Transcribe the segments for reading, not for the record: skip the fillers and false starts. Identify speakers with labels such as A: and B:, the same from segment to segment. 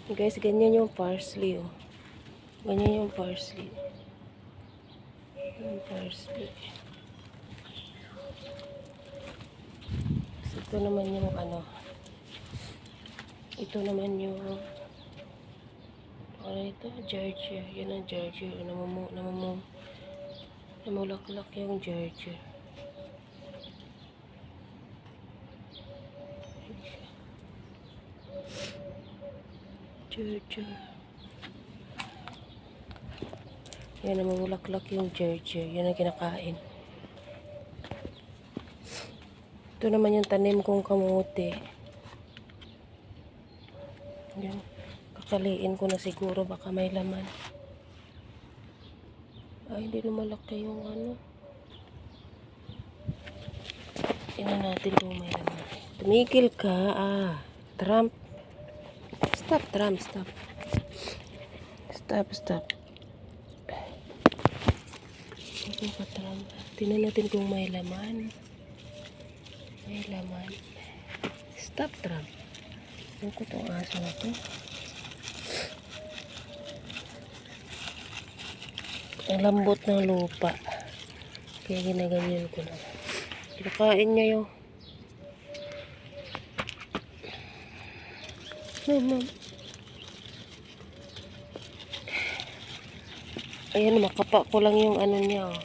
A: Guys, ganyan yung parsley, oh. Ganyan yung parsley. Yung parsley. So, ito naman yung ano. Ito naman yung ano ito? Ginger. Yan ang ginger. Namulaklak yung ginger. Ginger. Yan, namulaklak yung ginger. Yan ang kinakain. Ito naman yung tanim kong kamote. Yan. Kakaliin ko na siguro. Baka may laman. Ay, hindi lumalaki yung ano. Tingnan natin kung may laman. Tumigil ka. Trump. Stop, Trump. Stop. Stop. Ako ka, Trump. Tingnan natin kung may laman. May laman. Stop, Trump. Ano ko itong aso na ito? Ang lambot ng lupa. Kaya ginaganyan ko lang. Kinakain niya yung Ma'am. Ayan, makapa ko lang yung ano niya, oh.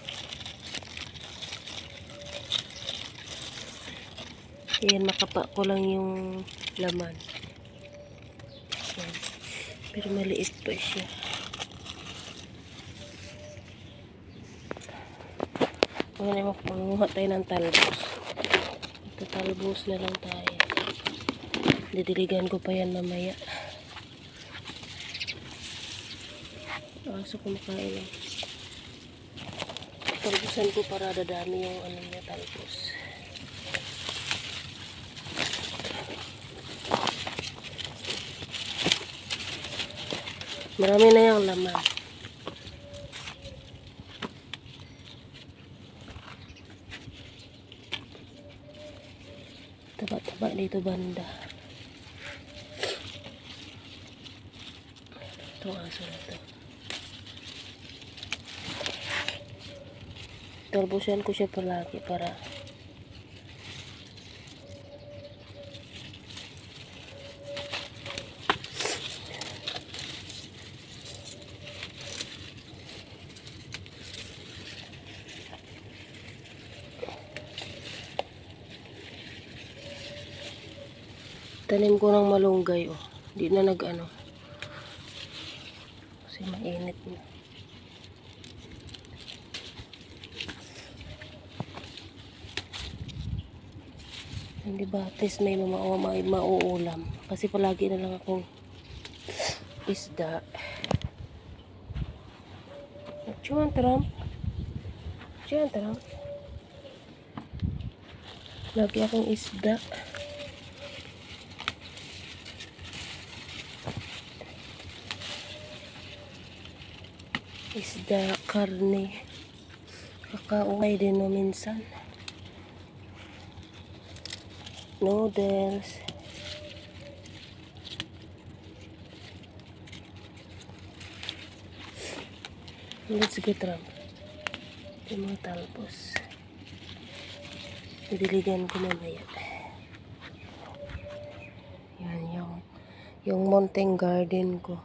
A: Ayan, makapa ko lang yung laman. Ayan. Pero maliit pa siya. Ngayon, mapanguha tayo ng talbos. Ito, talbos na lang tayo. Didiligan ko pa yan mamaya. Aso kumakain. Talbusan ko para dadami yung ano niya, talbos. Marami na yung laman. Taba-taba dito banda. Itong aso na ito. Talbusan ko siya palagi para tanim ko ng malunggay, oh. Hindi na nag-ano. Kasi mainit na. Hindi ba, at least may mauulam. Kasi palagi na lang akong isda. Diyan, Trump. Lagi akong isda. Isda, karne. Kakaumay din no minsan. Noodles. Let's go, Trump. Yung mga talbos. Didiligan ko mamaya. Yan yung mountain garden ko.